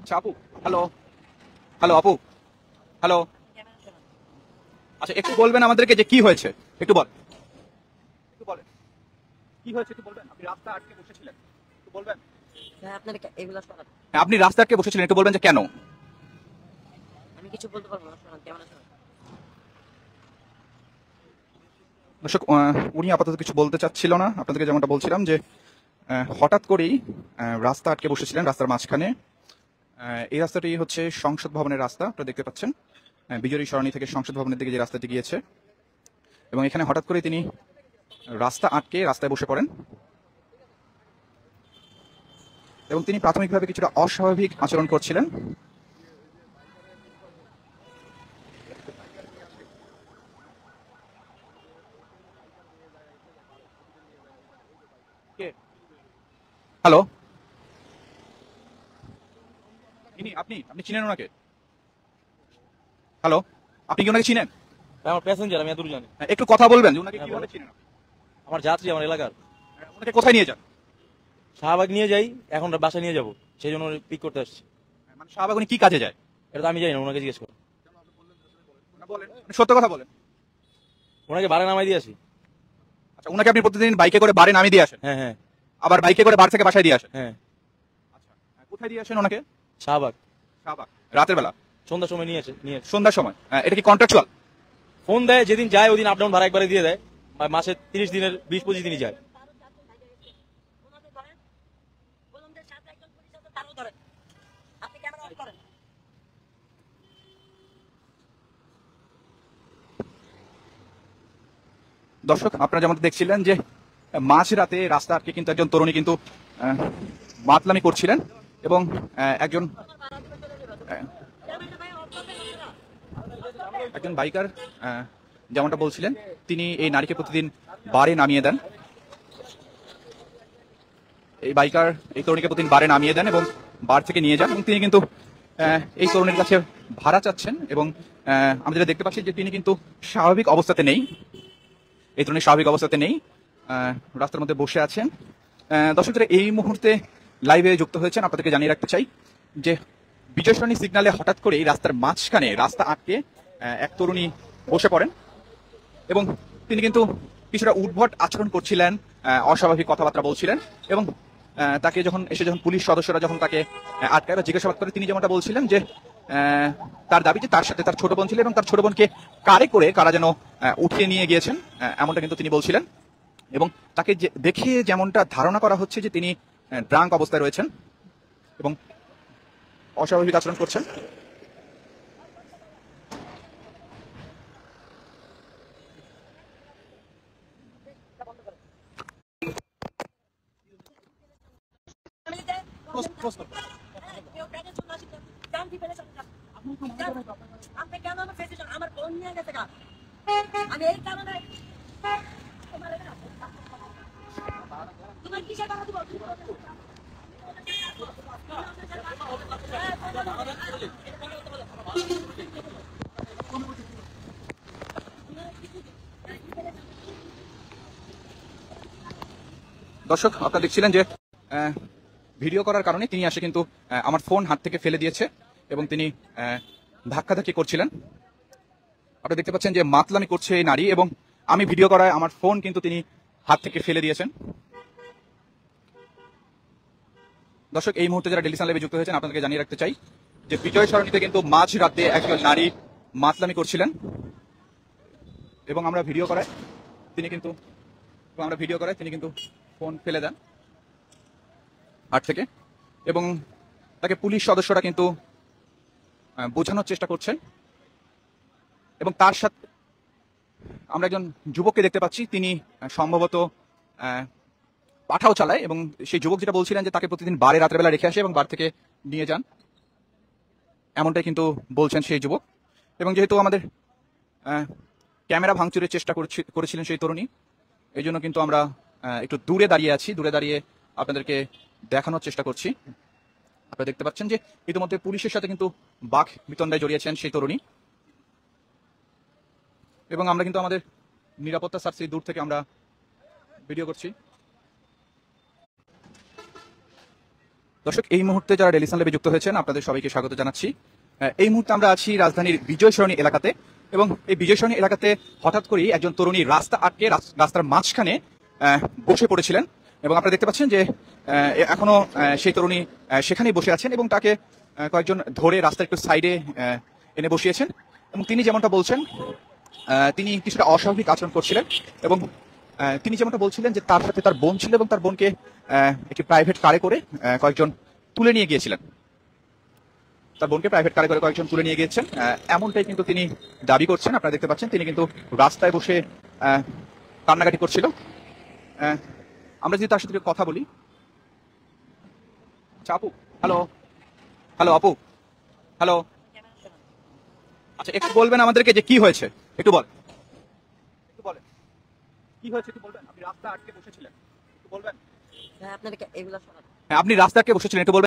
আচ্ছা আপু, hello hello আপু, হ্যালো। আচ্ছা একটু বলবেন আমাদেরকে যে কি হয়েছে, একটু একটু বলেন কি হয়েছে, একটু বলবেন। আপনি রাস্তা আটকে বসেছিলেন, একটু বলবেন। হ্যাঁ, আপনার এগুলা শোনান। হ্যাঁ, আপনি রাস্তা আটকে বসেছিলেন, একটু বলবেন যে কেন। আমি কিছু বলতে পারবো না, শোনান কেমন শোনান। দর্শক, উনি আপাতত কিছু বলতে চাচ্ছিল না। আপনাদেরকে যেমনটা বলছিলাম যে হঠাৎ করেই রাস্তা আটকে বসেছিলেন রাস্তার মাঝখানে। এই রাস্তাটি হচ্ছে সংসদ ভবনের রাস্তা, আপনারা দেখতে পাচ্ছেন। বিজয়ী সরণি থেকে সংসদ ভবনের দিকে যে রাস্তাটি গিয়েছে, এবং এখানে হঠাৎ করে তিনি রাস্তা আটকে রাস্তায় বসে পড়েন এবং তিনি প্রাথমিকভাবে কিছুটা অস্বাভাবিক আচরণ করছিলেন। হ্যালো, ইনি আপনি আপনি চিনেন ওনাকে? হ্যালো, আপনি কি ওনাকে চিনেন? আমার প্যাসেঞ্জার, আমি এতটুকু জানি। একটু কথা বলবেন যে ওনাকে হ্যাঁ, কিভাবে বলো। চিনেন আপনি? আমার যাত্রী, আমার এলাকার। ওনাকে কোথায় নিয়ে যান? শাহবাগ নিয়ে যাই, এখন বাসায় নিয়ে যাবো, সেই জন্য পিক করতে আসছি। মানে শাহবাগ উনি কি কাজে যায়? এটা তো আমি জানি না, ওনাকে জিজ্ঞেস করো। বলেন, সত্য কথা বলেন। ওনাকে ভাড়া নামাই দিয়ে আসি। আচ্ছা, ওনাকে আপনি প্রতিদিন বাইকে করে বাড়ি নামিয়ে দিয়ে আসেন, হ্যাঁ হ্যাঁ আবার বাইকে করে বাড়ি থেকে বাসায় দিয়ে আসেন? হ্যাঁ। আচ্ছা, কোথায় দিয়ে আসেন ওনাকে? শাহবাগ শাহবাগ। রাতের বেলা? সন্ধ্যার সময় নিয়ে আসে। সন্ধ্যার সময়? এটা কি কন্ট্রাকচুয়াল? ফোন দেয়, যেদিন যায় ওই দিন আপ ডাউন ভাড়া একবারে দিয়ে দেয়। মাসে 30 দিনের 20-25 দিনই যায়। ওনাদের ধরেন, বলুনদের সাথে একজন পুলিশ আছে, তারও ধরেন। আপনি ক্যামেরা অন করেন। দর্শক, আপনারা যেমন দেখছিলেন যে মাঝরাতে রাস্তা আটকে কিন্তু একজন তরুণী কিন্তু মাতলামি করছিলেন, এবং একজন একজন বাইকার যেমনটা বলছিলেন, তিনি এই নারীকে প্রতিদিন বারে নামিয়ে দেন। এই বাইকার এই তরুণীকে প্রতিদিন বারে নামিয়ে দেন এবং বার থেকে নিয়ে যান, এবং তিনি কিন্তু এই তরুণীর কাছে ভাড়া চাচ্ছেন। এবং আমরা যেটা দেখতে পাচ্ছি যে তিনি কিন্তু স্বাভাবিক অবস্থাতে নেই, এই তরুণী স্বাভাবিক অবস্থাতে নেই, রাস্তার মধ্যে বসে আছেন। দর্শকরা এই মুহূর্তে লাইভে যুক্ত হয়েছেন, আপনাদেরকে জানিয়ে রাখতে চাই যে বিজয় সরণি সিগন্যালে হঠাৎ করে এই রাস্তার মাঝখানে রাস্তা আটকে এক তরুণী বসে পড়েন, এবং তিনি কিন্তু কিছুটা উদ্ভট আচরণ করছিলেন, অস্বাভাবিক কথাবার্তা বলছিলেন। এবং তাকে যখন পুলিশ সদস্যরা যখন তাকে আটকায় বা জিজ্ঞাসাবাদ করে, তিনি যেমনটা বলছিলেন যে তার দাবি যে তার সাথে তার ছোট বোন ছিল, এবং তার ছোট বোনকে কারে করে কারা যেন উঠিয়ে নিয়ে গিয়েছেন, এমনটা কিন্তু তিনি বলছিলেন। এবং তাকে দেখে যেমনটা ধারণা করা হচ্ছে যে তিনি ড্রাঙ্ক অবস্থায় রয়েছেন এবং অস্বাভাবিক আচরণ করছেন। আপনি কেন আমার ফেসে আমার ফোন নিয়ে গেছে গা? আমি এই কারণে তোমার কিসের কথা দিব? দর্শক, আপনারা দেখছিলেন যে ভিডিও করার কারণে তিনি আসে কিন্তু আমার ফোন হাত থেকে ফেলে দিয়েছে, এবং তিনি ধাক্কাধাক্কি করছিলেন। আপনারা দেখতে পাচ্ছেন যে মাতলামি করছে এই নারী, এবং আমি ভিডিও করায় আমার ফোন কিন্তু তিনি হাত থেকে ফেলে দিয়েছেন। দর্শক, এই মুহূর্তে যারা ডেলিসান লাইভে যুক্ত হয়েছেন, আপনাদেরকে জানিয়ে রাখতে চাই যে বিজয় সরণিতে কিন্তু মাঝ রাতে একজন নারী মাতলামি করছিলেন, এবং আমরা ভিডিও করায় তিনি কিন্তু ফোন ফেলে দেন হাত থেকে, এবং তাকে পুলিশ সদস্যরা কিন্তু বোঝানোর চেষ্টা করছেন। এবং তার সাথে আমরা একজন যুবককে দেখতে পাচ্ছি, তিনি সম্ভবত পাঠাও চালায়, এবং সেই যুবক যেটা বলছিলেন যে তাকে প্রতিদিন বারে রাতের বেলা রেখে আসে এবং বার থেকে নিয়ে যান, এমনটাই কিন্তু বলছেন সেই যুবক। এবং যেহেতু আমাদের ক্যামেরা ভাঙচুরের চেষ্টা করেছিলেন সেই তরুণী, এই জন্য কিন্তু আমরা একটু দূরে দাঁড়িয়ে আছি, দূরে দাঁড়িয়ে আপনাদেরকে দেখানোর চেষ্টা করছি। আপনারা দেখতে পাচ্ছেন যে ইতিমধ্যে পুলিশের সাথে কিন্তু বাক বিতণ্ডায় জড়িয়েছেন সেই তরুণী, এবং আমরা কিন্তু আমাদের নিরাপত্তা সার্চ দূর থেকে আমরা ভিডিও করছি। দর্শক, এই মুহূর্তে যারা ডেলি সান লাইভে যুক্ত হয়েছেন আপনাদের সবাইকে স্বাগত জানাচ্ছি। এই মুহূর্তে আমরা আছি রাজধানীর বিজয় সরণি এলাকাতে, এবং এই বিজয় সরণি এলাকাতে হঠাৎ করেই একজন তরুণী রাস্তা আটকে রাস্তার মাঝখানে বসে পড়েছিলেন, এবং আপনারা দেখতে পাচ্ছেন যে এখনো সেই তরুণী সেখানেই বসে আছেন, এবং তাকে কয়েকজন ধরে রাস্তার একটু সাইডে এনে বসিয়েছেন। এবং তিনি যেমনটা বলছেন, তিনি কিছুটা অস্বাভাবিক আচরণ করছিলেন, এবং তিনি যেমনটা বলছিলেন যে তার সাথে তার বোন ছিল, এবং তার বোনকে একটি প্রাইভেট কারে করে কয়েকজন তুলে নিয়ে গিয়েছিলেন। তার বোনকে প্রাইভেট কারে করে কয়েকজন তুলে নিয়ে গিয়েছেন, এমনটাই কিন্তু তিনি দাবি করছেন। আপনারা দেখতে পাচ্ছেন তিনি কিন্তু রাস্তায় বসে কান্নাকাটি করছিল। আমরা যদি তার সাথে একটু কথা বলি। আচ্ছা আপু, হ্যালো হ্যালো আপু, হ্যালো। আচ্ছা, একটু বলবেন আমাদেরকে যে কি হয়েছে, একটু বলেন, একটু বলেন কি হয়েছে, একটু বলবেন। আপনি রাস্তা আটকে বসেছিলেন, একটু বলবেন। হ্যাঁ, আপনাদেরকে এগুলো শোনাতে হ্যাঁ, আপনি রাস্তা আটকে বসেছিলেন, একটু বলবেন।